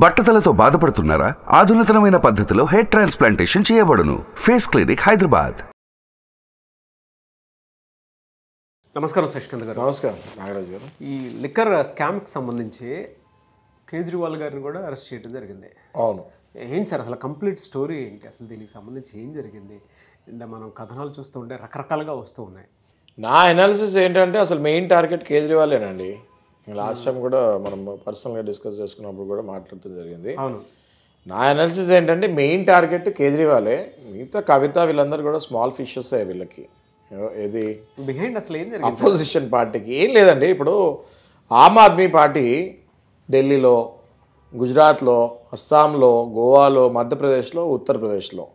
బట్టతలతో బాధపడుతున్నారా? ఆధునితనమైన పద్ధతిలో hair transplantation చేయబడును. Face clinic, Hyderabad. నమస్కారం శశికాంత్ గారు. నమస్కారం నాగరాజు గారు. ఈ లిక్కర్ స్కామ్కి సంబంధించి కేజ్రీవాల్ గారిని కూడా అరెస్ట్ చేయడం జరిగింది. అవును. ఏంటి సార్ అసలు కంప్లీట్ స్టోరీ ఏంటి? అసలు దీనికి సంబంధించి ఏం జరిగింది? అంటే మనం కథనాలు చూస్తూ ఉంటే రకరకాలుగా వస్తూ ఉన్నాయి. నా అనాలిసిస్ ఏంటంటే అసలు మెయిన్ టార్గెట్ కేజ్రీవాలేనండి. లాస్ట్ టైం కూడా మనం పర్సనల్గా డిస్కస్ చేసుకున్నప్పుడు కూడా మాట్లాడుతూ జరిగింది. అవును. నా అనాలిసిస్ ఏంటంటే మెయిన్ టార్గెట్ కేజ్రీవాలే. మిగతా కవిత వీళ్ళందరూ కూడా స్మాల్ ఫిషెస్ వీళ్ళకి. ఏది బిహైండ్ అసలు ఏం జరిగింది? అపోజిషన్ పార్టీకి ఏం లేదండి. ఇప్పుడు ఆమ్ ఆద్మీ పార్టీ ఢిల్లీలో, గుజరాత్లో, అస్సాంలో, గోవాలో, మధ్యప్రదేశ్లో, ఉత్తరప్రదేశ్లో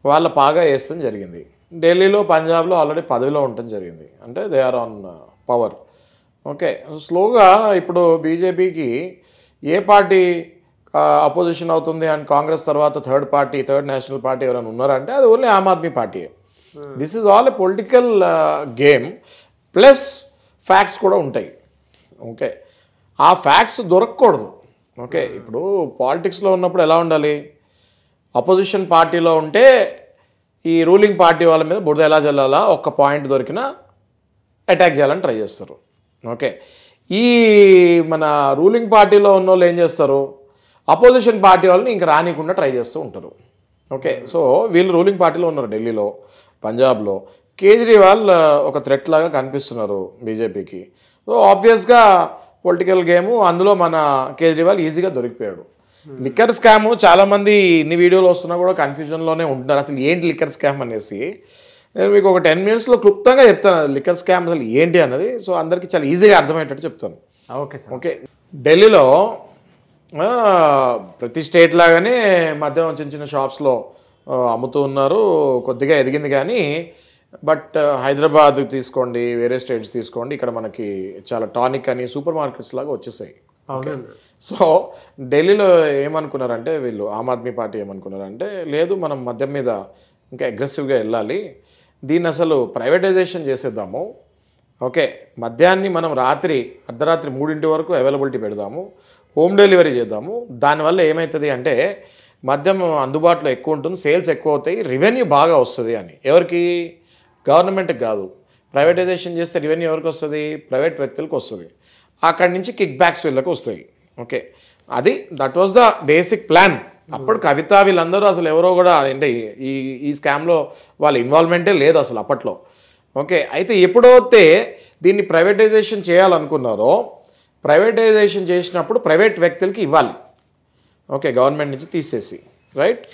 వాళ్ళ పాగా వేస్తాం జరిగింది. ఢిల్లీలో, పంజాబ్లో ఆల్రెడీ పదవిలో ఉండటం జరిగింది. అంటే they are on power. Okay, స్లోగా ఇప్పుడు బీజేపీకి ఏ పార్టీ అపోజిషన్ అవుతుంది అండ్ కాంగ్రెస్ తర్వాత థర్డ్ నేషనల్ పార్టీ ఎవరైనా ఉన్నారంటే అది only Aam Aadmi party. This is all a political game plus facts కూడా ఉంటాయి. ఓకే, ఆ ఫ్యాక్ట్స్ దొరకకూడదు. ఓకే, ఇప్పుడు పాలిటిక్స్లో ఉన్నప్పుడు ఎలా ఉండాలి? అపోజిషన్ పార్టీలో ఉంటే ఈ రూలింగ్ పార్టీ వాళ్ళ మీద బురద ఎలా జల్లాలా, ఒక్క పాయింట్ దొరికినా అటాక్ చేయాలని ట్రై చేస్తారు. ఓకే, ఈ మన రూలింగ్ పార్టీలో ఉన్న వాళ్ళు ఏం చేస్తారు? అపోజిషన్ పార్టీ వాళ్ళని ఇంక రానికుండా ట్రై చేస్తూ ఉంటారు. ఓకే, సో వీళ్ళు రూలింగ్ పార్టీలో ఉన్నారు ఢిల్లీలో, పంజాబ్లో. కేజ్రీవాల్ ఒక థ్రెట్ లాగా కనిపిస్తున్నారు బీజేపీకి. సో ఆబ్వియస్గా పొలిటికల్ గేము, అందులో మన కేజ్రీవాల్ ఈజీగా దొరికిపోయాడు. లిక్కర్ స్కాము చాలామంది ఇన్ని వీడియోలు వస్తున్నా కూడా కన్ఫ్యూజన్లోనే ఉంటున్నారు. అసలు ఏంటి లిక్కర్ స్కామ్ అనేసి నేను మీకు ఒక 10 minutesలో క్లుప్తంగా చెప్తాను అది లిక్కర్ స్కామ్ అసలు ఏంటి అన్నది. సో అందరికీ చాలా ఈజీగా అర్థమయ్యేటట్టు చెప్తాను. Okay sir. ఓకే, ఢిల్లీలో ప్రతి స్టేట్ లాగానే మధ్య చిన్న చిన్న షాప్స్లో అమ్ముతూ ఉన్నారు. కొద్దిగా ఎదిగింది కానీ బట్ హైదరాబాద్ తీసుకోండి, వేరే స్టేట్స్ తీసుకోండి, ఇక్కడ మనకి చాలా టానిక్ అని సూపర్ మార్కెట్స్ లాగా వచ్చేసాయి. సో ఢిల్లీలో ఏమనుకున్నారంటే వీళ్ళు ఆమ్ ఆద్మీ పార్టీ ఏమనుకున్నారంటే లేదు మనం మద్యం మీద ఇంకా అగ్రెసివ్గా వెళ్ళాలి, దీన్ని అసలు ప్రైవేటైజేషన్ చేసేద్దాము. ఓకే, మద్యాన్ని మనం అర్ధరాత్రి 3 వరకు అవైలబిలిటీ పెడదాము, హోమ్ డెలివరీ చేద్దాము. దానివల్ల ఏమవుతుంది అంటే మద్యం అందుబాటులో ఎక్కువ ఉంటుంది, సేల్స్ ఎక్కువ అవుతాయి, రెవెన్యూ బాగా వస్తుంది అని. ఎవరికి? గవర్నమెంట్కి కాదు. ప్రైవేటైజేషన్ చేస్తే రెవెన్యూ ఎవరికి వస్తుంది? ప్రైవేట్ వ్యక్తులకు వస్తుంది. అక్కడి నుంచి కిక్ బ్యాక్స్ వీళ్ళకి వస్తాయి. Okay, that was the basic plan. అప్పుడు కవిత వీళ్ళందరూ అసలు ఎవరో కూడా అంటే ఈ స్కామ్లో వాళ్ళ ఇన్వాల్వ్మెంటే లేదు అసలు అప్పట్లో. ఓకే, అయితే ఎప్పుడైతే దీన్ని ప్రైవేటైజేషన్ చేయాలనుకున్నారో ప్రైవేటైజేషన్ చేసినప్పుడు ప్రైవేట్ వ్యక్తులకి ఇవ్వాలి. ఓకే, గవర్నమెంట్ నుంచి తీసేసి, రైట్?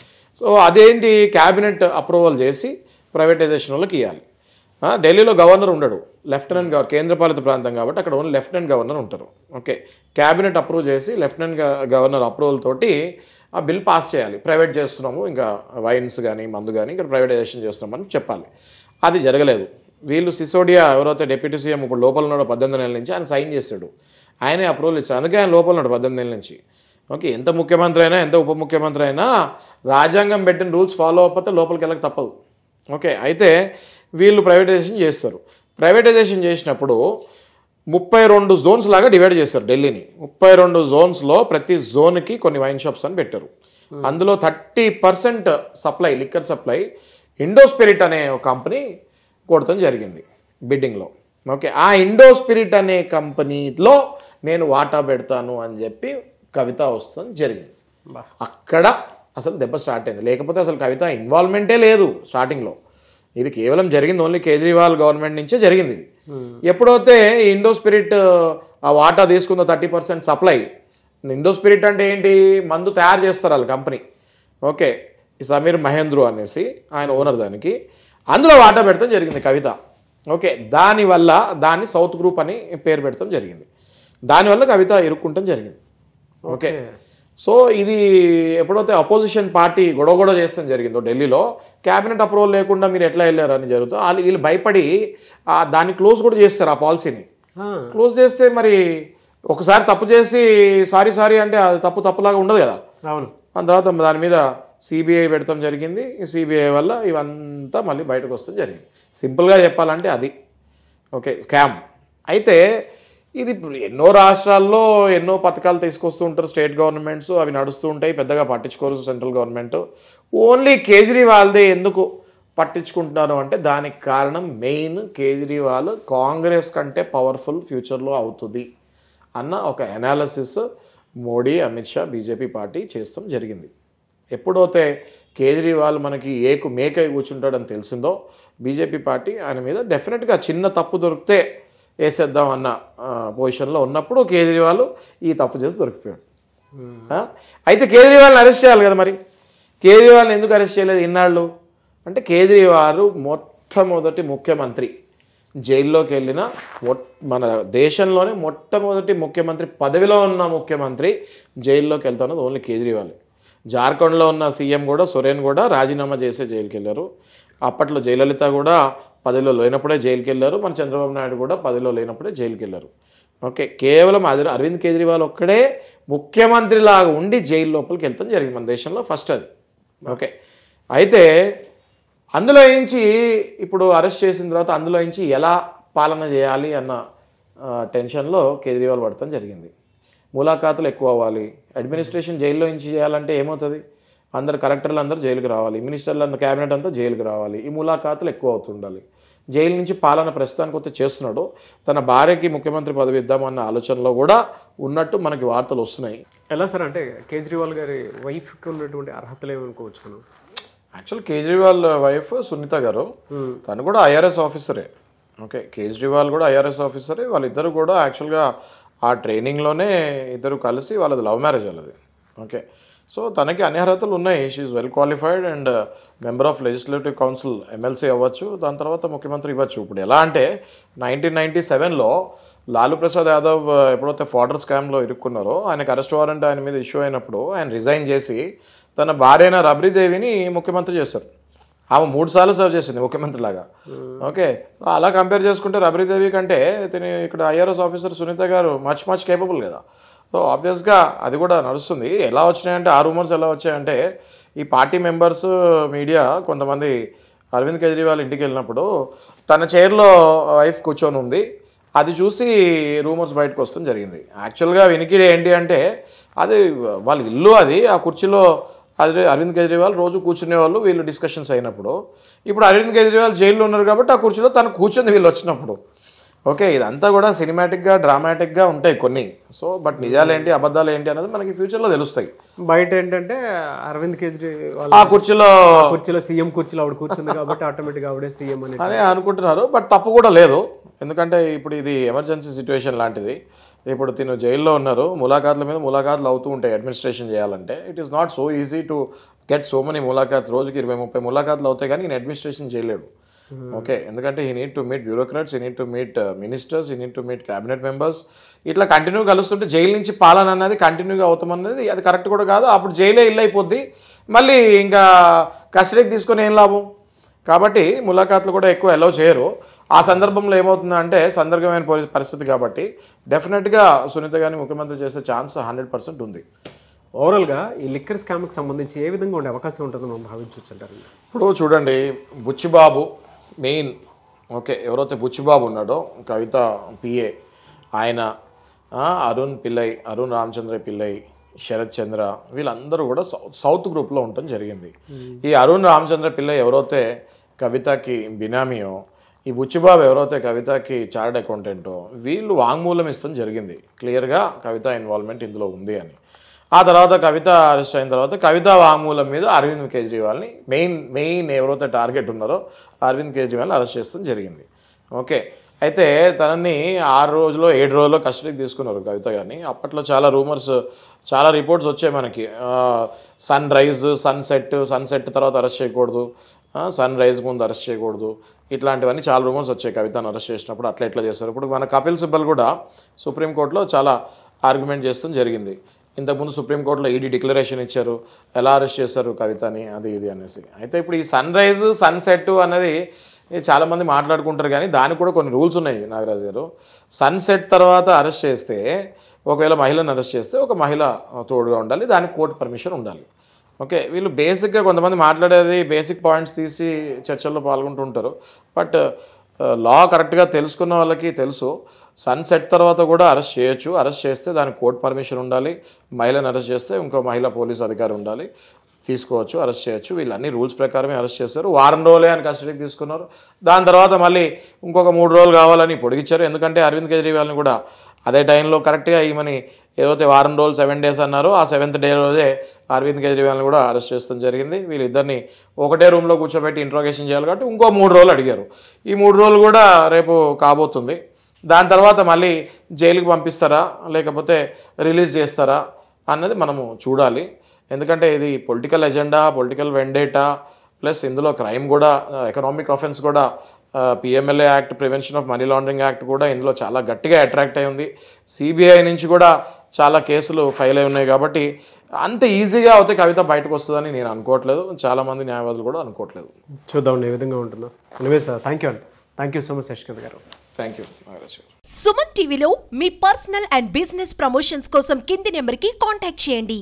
సో అదేంటి, క్యాబినెట్ అప్రూవల్ చేసి ప్రైవేటైజేషన్ వాళ్ళకి ఇవ్వాలి. ఢిల్లీలో గవర్నర్ ఉండడు, లెఫ్టినెంట్ గవర్నర్, కేంద్రపాలిత ప్రాంతం కాబట్టి అక్కడ ఓన్లీ లెఫ్టినెంట్ గవర్నర్ ఉంటారు. ఓకే, క్యాబినెట్ అప్రూవ్ చేసి లెఫ్టినెంట్ గవర్నర్ అప్రూవల్ తోటి ఆ బిల్ పాస్ చేయాలి. ప్రైవేట్ చేస్తున్నాము, ఇంకా వైన్స్ కానీ మందు కానీ ఇక్కడ ప్రైవేటైజేషన్ చేస్తున్నామని చెప్పాలి. అది జరగలేదు. వీళ్ళు సిసోడియా ఎవరైతే డిప్యూటీ సీఎం ఇప్పుడు లోపల ఉన్నాడో 18 నెలల నుంచి, ఆయన సైన్ చేశాడు, ఆయనే అప్రూవల్ ఇచ్చాడు. అందుకే ఆయన లోపల ఉన్నాడు 18 నెలల నుంచి. ఓకే, ఎంత ముఖ్యమంత్రి అయినా ఎంత ఉప ముఖ్యమంత్రి అయినా రాజ్యాంగం పెట్టిన రూల్స్ ఫాలో అవ్వకపోతే లోపలికి వెళ్ళక తప్పదు. ఓకే, అయితే వీళ్ళు ప్రైవేటైజేషన్ చేస్తారు. ప్రైవేటైజేషన్ చేసినప్పుడు 32 జోన్స్ లాగా డివైడ్ చేశారు ఢిల్లీని. 32 జోన్స్లో ప్రతి జోన్కి కొన్ని వైన్ షాప్స్ అని పెట్టారు. అందులో 30% సప్లై, లిక్కర్ సప్లై ఇండోస్పిరిట్ అనే ఒక కంపెనీ కొడతాం జరిగింది బిడ్డింగ్లో. ఓకే, ఆ ఇండోస్పిరిట్ అనే కంపెనీలో నేను వాటా పెడతాను అని చెప్పి కవిత వస్తాం జరిగింది. అక్కడ అసలు దెబ్బ స్టార్ట్ అయింది. లేకపోతే అసలు కవిత ఇన్వాల్వ్మెంటే లేదు స్టార్టింగ్లో. ఇది కేవలం జరిగింది ఓన్లీ కేజ్రీవాల్ గవర్నమెంట్ నుంచే జరిగింది. ఎప్పుడైతే ఈ ఇండోస్పిరిట్ ఆ వాటా తీసుకుందో 30% సప్లై, ఇండోస్పిరిట్ అంటే ఏంటి, మందు తయారు చేస్తారు వాళ్ళ కంపెనీ. ఓకే, ఈ సమీర్ మహేంద్రు అనేసి ఆయన ఓనర్, దానికి అందులో వాటా పెడతాం జరిగింది కవిత. ఓకే, దానివల్ల దాన్ని సౌత్ గ్రూప్ అని పేరు పెడతాం జరిగింది. దానివల్ల కవిత ఇరుక్కుంటాం జరిగింది. ఓకే, సో ఇది ఎప్పుడైతే అపోజిషన్ పార్టీ గొడవ చేస్తాం జరిగిందో ఢిల్లీలో, క్యాబినెట్ అప్రూవల్ లేకుండా మీరు ఎట్లా వెళ్ళారని జరుగుతుంది. వీళ్ళు భయపడి దాన్ని క్లోజ్ కూడా చేస్తారు. ఆ పాలసీని క్లోజ్ చేస్తే మరి ఒకసారి తప్పు చేసి సారీ అంటే అది తప్పులాగా ఉండదు కదా. అవును. దాని తర్వాత దాని మీద సిబిఐ పెడతాం జరిగింది. సిబిఐ వల్ల ఇవంతా మళ్ళీ బయటకు వస్తాం జరిగింది. సింపుల్గా చెప్పాలంటే అది ఓకే స్కామ్. అయితే ఇది ఇప్పుడు ఎన్నో రాష్ట్రాల్లో ఎన్నో పథకాలు తీసుకొస్తూ ఉంటారు స్టేట్ గవర్నమెంట్స్, అవి నడుస్తూ ఉంటాయి, పెద్దగా పట్టించుకోరు సెంట్రల్ గవర్నమెంట్. ఓన్లీ కేజ్రీవాల్దే ఎందుకు పట్టించుకుంటున్నారు అంటే దానికి కారణం మెయిన్ కేజ్రీవాల్ కాంగ్రెస్ కంటే పవర్ఫుల్ ఫ్యూచర్లో అవుతుంది అన్న ఒక analysis Modi, Amit Shah, BJP party చేస్తాం జరిగింది. ఎప్పుడైతే కేజ్రీవాల్ మనకి మేకై కూర్చుంటాడని తెలిసిందో బీజేపీ పార్టీ ఆయన మీద డెఫినెట్గా చిన్న తప్పు దొరికితే వేసేద్దాం అన్న పొజిషన్లో ఉన్నప్పుడు కేజ్రీవాల్ ఈ తప్పు చేసి దొరికిపోయాడు. అయితే కేజ్రీవాల్ని అరెస్ట్ చేయాలి కదా, మరి కేజ్రీవాల్ని ఎందుకు అరెస్ట్ చేయలేదు ఇన్నాళ్ళు అంటే కేజ్రీవాల్ మొట్టమొదటి ముఖ్యమంత్రి, జైల్లోకి వెళ్ళిన మన దేశంలోనే మొట్టమొదటి ముఖ్యమంత్రి, పదవిలో ఉన్న ముఖ్యమంత్రి జైల్లోకి వెళ్తున్నది ఓన్లీ కేజ్రీవాల్. జార్ఖండ్లో ఉన్న సీఎం కూడా సోరెన్ కూడా రాజీనామా చేసే జైలుకి వెళ్ళారు. అప్పట్లో జయలలిత కూడా పదవిలో లేనప్పుడే జైలుకి వెళ్ళారు. మన చంద్రబాబు నాయుడు కూడా పదవిలో లేనప్పుడే జైలుకి వెళ్ళారు. ఓకే, కేవలం అరవింద్ కేజ్రీవాల్ ఒక్కడే ముఖ్యమంత్రిలాగా ఉండి జైలు లోపలికి వెళ్తాం జరిగింది మన దేశంలో ఫస్ట్ అది. ఓకే, అయితే అందులో నుంచి ఇప్పుడు అరెస్ట్ చేసిన తర్వాత అందులో నుంచి ఎలా పాలన చేయాలి అన్న టెన్షన్లో కేజ్రీవాల్ పడతాం జరిగింది. ములాఖాతులు ఎక్కువ అవ్వాలి, అడ్మినిస్ట్రేషన్ జైల్లో నుంచి చేయాలంటే ఏమవుతుంది, అందరు కలెక్టర్లు అందరూ జైలుకి రావాలి, మినిస్టర్లు అందరూ క్యాబినెట్ అంతా జైలుకి రావాలి, ఈ ములాఖాతులు ఎక్కువ అవుతుండాలి. జైలు నుంచి పాలన ప్రస్తుతానికి వస్తే చేస్తున్నాడు. తన భార్యకి ముఖ్యమంత్రి పదవి ఇద్దామన్న ఆలోచనలో కూడా ఉన్నట్టు మనకి వార్తలు వస్తున్నాయి. ఎలా సార్ అంటే కేజ్రీవాల్ గారి వైఫ్కి ఉన్నటువంటి అర్హతలు ఏమనుకోవచ్చు మనం? యాక్చువల్ కేజ్రీవాల్ వైఫ్ సునీత గారు, తను కూడా ఐఆర్ఎస్ ఆఫీసరే. ఓకే, కేజ్రీవాల్ కూడా ఐఆర్ఎస్ ఆఫీసరే. వాళ్ళిద్దరు కూడా యాక్చువల్గా ఆ ట్రైనింగ్లోనే ఇద్దరు కలిసి వాళ్ళది లవ్ మ్యారేజ్ వాళ్ళది. ఓకే, సో తనకి అన్ని అర్హతలు ఉన్నాయి. She's well qualified and member of legislative council, MLC అవ్వచ్చు, దాని తర్వాత ముఖ్యమంత్రి ఇవ్వచ్చు. ఇప్పుడు ఎలా అంటే 1997లో లాలూ ప్రసాద్ యాదవ్ ఎప్పుడైతే ఫాడర్ స్కామ్లో ఇరుక్కున్నారో ఆయనకు అరెస్ట్ వారెంట్ ఆయన మీద ఇష్యూ అయినప్పుడు ఆయన రిజైన్ చేసి తన భార్య అయిన రబ్రీదేవిని ముఖ్యమంత్రి చేశారు. ఆమె 3 సార్లు సర్వ్ చేసింది ముఖ్యమంత్రిలాగా. ఓకే, అలా కంపేర్ చేసుకుంటే రబ్రీదేవి కంటే తిని ఇక్కడ ఐఆర్ఎస్ ఆఫీసర్ సునీత గారు మచ్ కేపబుల్ కదా. సో ఆబ్వియస్గా అది కూడా నడుస్తుంది. ఎలా వచ్చినాయంటే ఆ రూమర్స్ ఎలా వచ్చాయంటే ఈ పార్టీ మెంబర్స్, మీడియా కొంతమంది అరవింద్ కేజ్రీవాల్ ఇంటికి వెళ్ళినప్పుడు తన చైర్లో వైఫ్ కూర్చొని ఉంది, అది చూసి రూమర్స్ బయటకు వస్తాం జరిగింది. యాక్చువల్గా వినికిడి ఏంటి అంటే అది వాళ్ళ ఇల్లు, అది ఆ కుర్చీలో అది అరవింద్ కేజ్రీవాల్ రోజు కూర్చునేవాళ్ళు వీళ్ళు డిస్కషన్స్ అయినప్పుడు. ఇప్పుడు అరవింద్ కేజ్రీవాల్ జైల్లో ఉన్నారు కాబట్టి ఆ కుర్చీలో తను కూర్చుంది వీళ్ళు వచ్చినప్పుడు. ఓకే, ఇదంతా కూడా సినిమాటిక్గా, డ్రామాటిక్గా ఉంటాయి కొన్ని. సో బట్ నిజాలు ఏంటి, అబద్ధాలు ఏంటి అనేది మనకి ఫ్యూచర్లో తెలుస్తాయి. బయట ఏంటంటే అరవింద్ కేజ్రీవాల్ ఆ కుర్చీలో సీఎం కుర్చీలో ఆవిడ కూర్చుంది కాబట్టి ఆటోమేటిక్గా ఆవిడే సీఎం అని అనుకుంటున్నారు. బట్ తప్పు కూడా లేదు, ఎందుకంటే ఇప్పుడు ఇది ఎమర్జెన్సీ సిచ్యువేషన్ లాంటిది. ఇప్పుడు తిను జైల్లో ఉన్నారు, ములాఖాతుల మీద ములాఖాతులు అవుతూ ఉంటాయి అడ్మినిస్ట్రేషన్ చేయాలంటే. It is not so easy to get so many ములాఖాత్స్. రోజుకి 20-30 ములాఖాతులు అవుతాయి కానీ ఈయన అడ్మినిస్ట్రేషన్ చేయలేడు. ఓకే, ఎందుకంటే he need to meet bureaucrats, he need to meet ministers, he need to meet cabinet members. ఇట్లా కంటిన్యూ కలుస్తుంటే జైలు నుంచి పాలన అనేది కంటిన్యూగా అవుతామన్నది అది కరెక్ట్ కూడా కాదు. అప్పుడు జైలే ఇల్లు అయిపోద్ది, మళ్ళీ ఇంకా కస్టడీకి తీసుకొని ఏం లాభం. కాబట్టి ములాఖాతులు కూడా ఎక్కువ అలౌ చేయరు. ఆ సందర్భంలో ఏమవుతుందంటే సందర్భమైన పరిస్థితి కాబట్టి డెఫినెట్గా సునీత గారిని ముఖ్యమంత్రి చేసే ఛాన్స్ 100% ఉంది. ఓవరాల్గా ఈ లిక్కర్ స్కామ్కి సంబంధించి ఏ విధంగా ఉండే అవకాశం ఉంటుందో మనం భావించవచ్చు అంటారు? ఇప్పుడు చూడండి, బుచ్చిబాబు మెయిన్. ఓకే, ఎవరైతే బుచ్చిబాబు ఉన్నాడో కవిత పిఏ, ఆయన అరుణ్ రామచంద్ర పిల్లై, శరత్ చంద్ర, వీళ్ళందరూ కూడా సౌత్ గ్రూప్లో ఉండటం జరిగింది. ఈ అరుణ్ రామచంద్ర పిల్లై ఎవరైతే కవితకి బినామీయో, ఈ బుచ్చిబాబు ఎవరైతే కవితకి చార్టెడ్ అకౌంటెంటో, వీళ్ళు వాంగ్మూలం ఇస్తాం జరిగింది క్లియర్గా కవిత ఇన్వాల్వ్మెంట్ ఇందులో ఉంది అని. ఆ తర్వాత కవిత అరెస్ట్ అయిన తర్వాత కవిత వాంగ్మూలం మీద అరవింద్ కేజ్రీవాల్ని మెయిన్ ఎవరైతే టార్గెట్ ఉన్నారో అరవింద్ కేజ్రీవాల్ని అరెస్ట్ చేస్తాం జరిగింది. ఓకే, అయితే తనని 6 రోజులో 7 రోజుల్లో కస్టడీకి తీసుకున్నారు కవిత గారిని. అప్పట్లో చాలా రూమర్స్, చాలా రిపోర్ట్స్ వచ్చాయి మనకి. సన్ రైజ్, సన్సెట్ తర్వాత అరెస్ట్ చేయకూడదు, సన్ రైజ్ ముందు అరెస్ట్ చేయకూడదు, ఇట్లాంటివన్నీ చాలా రూమర్స్ వచ్చాయి కవితను అరెస్ట్ చేసినప్పుడు. ఎట్లా చేస్తారు. ఇప్పుడు మన కపిల్ సిబ్బల్ కూడా సుప్రీంకోర్టులో చాలా ఆర్గ్యుమెంట్ చేస్తాం జరిగింది. ఇంతకుముందు సుప్రీంకోర్టులో ఈడీ డిక్లరేషన్ ఇచ్చారు, ఎలా అరెస్ట్ చేస్తారు కవితని, అది ఇది అనేసి. అయితే ఇప్పుడు ఈ సన్ రైజ్, సన్సెట్ అనేది చాలామంది మాట్లాడుకుంటారు కానీ దానికి కూడా కొన్ని రూల్స్ ఉన్నాయి నాగరాజు గారు. సన్సెట్ తర్వాత అరెస్ట్ చేస్తే, ఒకవేళ మహిళను అరెస్ట్ చేస్తే ఒక మహిళ తోడుగా ఉండాలి, దానికి కోర్టు పర్మిషన్ ఉండాలి. ఓకే, వీళ్ళు బేసిక్గా కొంతమంది మాట్లాడేది బేసిక్ పాయింట్స్ తీసి చర్చల్లో పాల్గొంటుంటారు. బట్ లా కరెక్ట్గా తెలుసుకున్న వాళ్ళకి తెలుసు సన్సెట్ తర్వాత కూడా అరెస్ట్ చేయొచ్చు. అరెస్ట్ చేస్తే దానికి కోర్టు పర్మిషన్ ఉండాలి. మహిళను అరెస్ట్ చేస్తే ఇంకో మహిళా పోలీస్ అధికారి ఉండాలి, తీసుకోవచ్చు, అరెస్ట్ చేయొచ్చు. వీళ్ళన్నీ రూల్స్ ప్రకారమే అరెస్ట్ చేస్తారు. వారం రోజులే అని కస్టడీకి తీసుకున్నారు. దాని తర్వాత మళ్ళీ ఇంకొక 3 రోజులు కావాలని పొడిగించారు. ఎందుకంటే అరవింద్ కేజ్రీవాల్ని కూడా అదే టైంలో కరెక్ట్గా ఈమెని ఏదైతే వారం రోజులు 7 days అన్నారో ఆ 7th day రోజే అరవింద్ కేజ్రీవాల్ని కూడా అరెస్ట్ చేస్తాం జరిగింది. వీళ్ళిద్దరిని ఒకటే రూమ్లో కూర్చోబెట్టి ఇంట్రోగేషన్ చేయాలి కాబట్టి ఇంకో 3 రోజులు అడిగారు. ఈ 3 రోజులు కూడా రేపు కాబోతుంది. దాని తర్వాత మళ్ళీ జైలుకి పంపిస్తారా లేకపోతే రిలీజ్ చేస్తారా అన్నది మనము చూడాలి. ఎందుకంటే ఇది political agenda, political vendetta, plus ఇందులో క్రైమ్ కూడా, ఎకనామిక్ ఆఫెన్స్ కూడా, PMLA act, prevention of money laundering act కూడా ఇందులో చాలా గట్టిగా అట్రాక్ట్ అయి ఉంది. సిబిఐ నుంచి కూడా చాలా కేసులు ఫైల్ అయి ఉన్నాయి. కాబట్టి అంత ఈజీగా అయితే కవిత బయటకు వస్తుందని నేను అనుకోవట్లేదు, చాలామంది న్యాయవాదులు కూడా అనుకోవట్లేదు. చూద్దాం ఏ విధంగా ఉంటుందో. ఎనీవేస్ థ్యాంక్ యూ అండి. Thank you so much Shashikanth garu. Thank you Nagaraj garu. Suman టీవీలో మీ పర్సనల్ అండ్ బిజినెస్ ప్రమోషన్స్ కోసం కింది నెంబర్కి కాంటాక్ట్ చేయండి.